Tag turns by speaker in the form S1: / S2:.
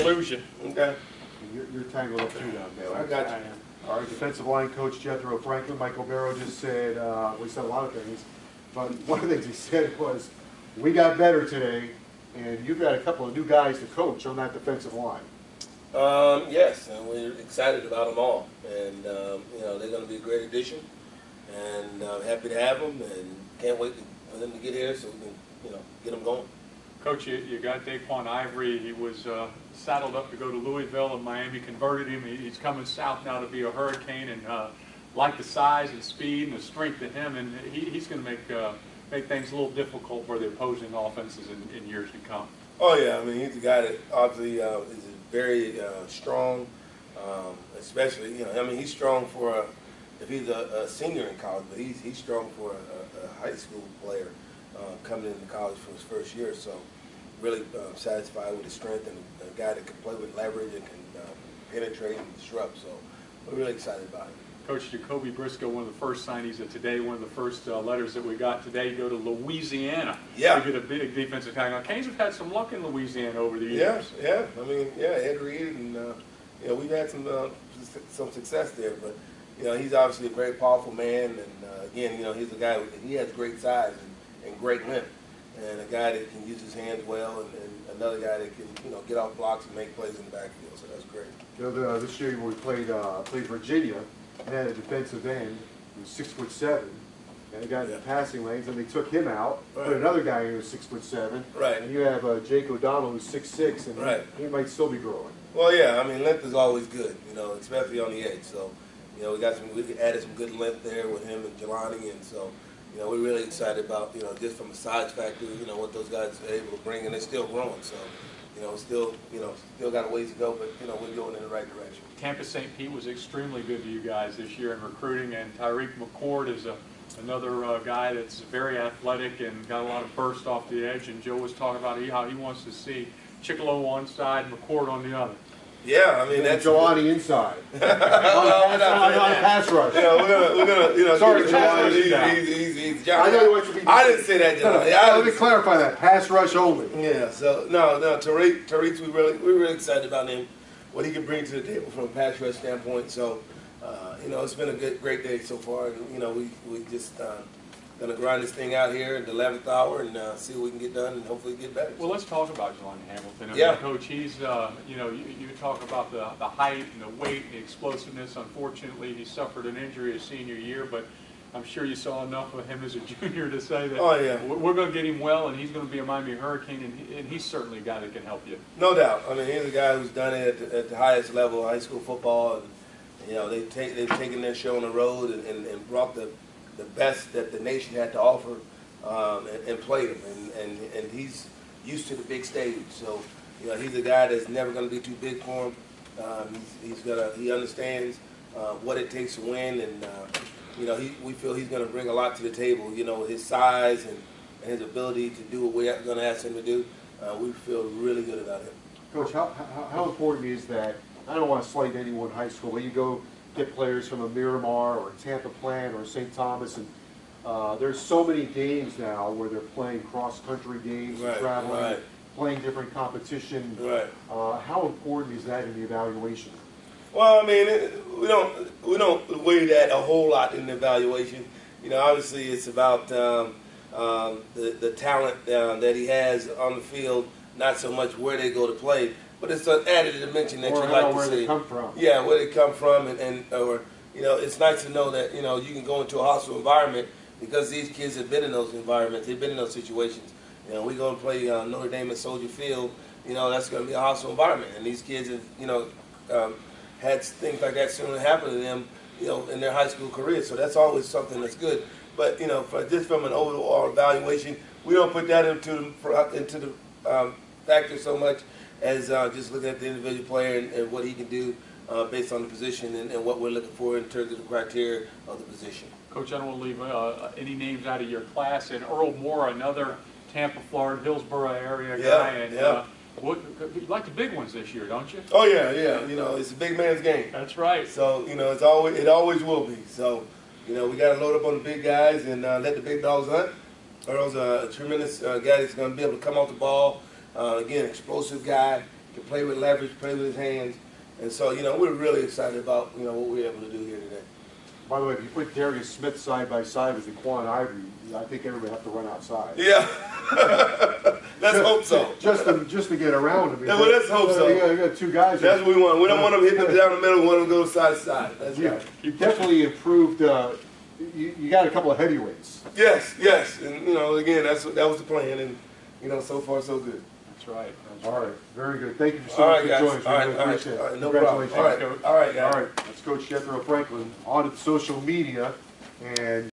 S1: lose you.
S2: Okay.
S3: You're tangled up too down there.
S2: I got you.
S3: All right, defensive line coach Jethro Franklin. Michael Barrow just said, we said a lot of things, but one of the things he said was, we got better today, and you've got a couple of new guys to coach on that defensive line.
S4: Yes, and we're excited about them all, and you know, they're going to be a great addition, and happy to have them, and can't wait for them to get here so we can, you know, get them going.
S1: Coach, you got Daquan Ivory. He was saddled up to go to Louisville, and Miami converted him. He's coming south now to be a Hurricane, and like the size and speed and the strength of him, and he's going to make things a little difficult for the opposing offenses in years to come.
S4: Oh yeah, I mean, he's a guy that obviously is very strong, especially, you know, I mean, he's strong for if he's a senior in college, but he's strong for a high school player coming into college for his first year. So really satisfied with his strength, and a guy that can play with leverage and can penetrate and disrupt. So we're really excited about him.
S1: Coach, Jacoby Briscoe, one of the first signees of today, one of the first letters that we got today, go to Louisiana.
S4: Yeah.
S1: To get a big defensive tackle. Canes have had some luck in Louisiana over the years.
S4: Yeah. I mean, yeah, Ed Reed, and you know, we've had some success there. But you know, he's obviously a very powerful man, and again, you know, he's a guy he has great size and great length, and a guy that can use his hands well, and another guy that can, you know, get off blocks and make plays in the backfield. So that's great.
S3: You know, this year when we played Virginia, and had a defensive end who was 6'7", and a guy in the passing lanes, and they took him out, put another guy in who was 6'7",
S4: right?
S3: And you have Jake O'Donnell who's 6'6", and
S4: right.
S3: he might still be growing.
S4: Well, yeah, I mean, length is always good, you know, especially on the edge. So, you know, we added some good length there with him and Jelani, and so, you know, we're really excited about, you know, just from a size factor, you know, what those guys are able to bring, and they're still growing. So, you know, still got a ways to go, but you know, we're going in the right direction.
S1: Campus St. Pete was extremely good to you guys this year in recruiting, and Tyreek McCord is another guy that's very athletic and got a lot of burst off the edge. And Joe was talking about how he wants to see Chickalow on one side and McCord on the other.
S4: Yeah, I mean, that's
S3: Jelani inside on a pass rush.
S4: You know, we're gonna, you know,
S3: sorry,
S4: Jelani, he's Johnny.
S3: I know you want to be.
S4: I didn't say that, Jelani.
S3: Let me clarify that. Pass rush only.
S4: Yeah. So no, Tariq, we're really excited about him, what he can bring to the table from a pass rush standpoint. So, you know, it's been a great day so far, and you know, we just gonna grind this thing out here at the 11th hour and see what we can get done, and hopefully get better.
S1: Well, let's talk about Jelani Hamilton. I mean,
S4: Yeah.
S1: Coach, he's, you know, you talk about the height and the weight and the explosiveness. Unfortunately, he suffered an injury his senior year, but I'm sure you saw enough of him as a junior to say that we're going to get him well, and he's going to be a Miami Hurricane, and he's certainly a guy that can help you.
S4: No doubt. I mean, he's a guy who's done it at the highest level, high school football, and you know, they've taken their show on the road and brought the best that the nation had to offer, and played him, and he's used to the big stage. So, you know, he's a guy that's never going to be too big for him. He understands what it takes to win, and you know, we feel he's going to bring a lot to the table. You know, his size and his ability to do what we're going to ask him to do. We feel really good about him.
S3: Coach, how important is that? I don't want to slight any one high school, but you go get players from a Miramar or Tampa Plant or St. Thomas, and there's so many games now where they're playing cross-country games, and traveling, playing different competition. How important is that in the evaluation?
S4: Well, I mean, we don't weigh that a whole lot in the evaluation. You know, obviously it's about the talent that he has on the field, not so much where they go to play. But it's an added dimension that you like to see.
S3: Where they come from.
S4: Yeah, where they come from, or you know, it's nice to know that, you know, you can go into a hostile environment because these kids have been in those environments, they've been in those situations. You know, we're going to play Notre Dame at Soldier Field. You know, that's going to be a hostile environment, and these kids have, you know, had things like that sooner happen to them, you know, in their high school career. So that's always something that's good. But you know, just from an overall evaluation, we don't put that into the factor so much as just looking at the individual player and what he can do based on the position and what we're looking for in terms of the criteria of the position.
S1: Coach, I don't want to leave any names out of your class. And Earl Moore, another Tampa, Florida, Hillsborough area guy. And you like the big ones this year, don't you?
S4: Oh yeah. You know, it's a big man's game.
S1: That's right.
S4: So you know, it always will be. So you know, we got to load up on the big guys and let the big dogs hunt. Earl's a tremendous guy that's going to be able to come off the ball. Again, explosive guy. can play with leverage, play with his hands. And so, you know, we're really excited about, you know, what we're able to do here today.
S3: By the way, if you put Darius Smith side by side with Daquan Ivory, I think everybody have to run outside.
S4: Yeah. Let's hope so.
S3: Just to get around him.
S4: Yeah, well, let's hope so.
S3: You got two guys.
S4: That's what we want. We don't want them hitting them down the middle. We want them to go side to side. That's
S3: Yeah,
S4: right.
S3: you definitely improved. You got a couple of heavyweights.
S4: Yes. And, you know, again, that was the plan. And, you know, so far, so good.
S1: That's right.
S3: All right, very good. Thank you so
S4: All
S3: much
S4: right,
S3: for
S4: guys.
S3: joining us.
S4: All
S3: We
S4: right,
S3: really
S4: all right,
S3: appreciate it.
S4: all right. No problem.
S3: Congratulations.
S4: All right, guys.
S3: All right, that's Coach Jethro Franklin on to social media and.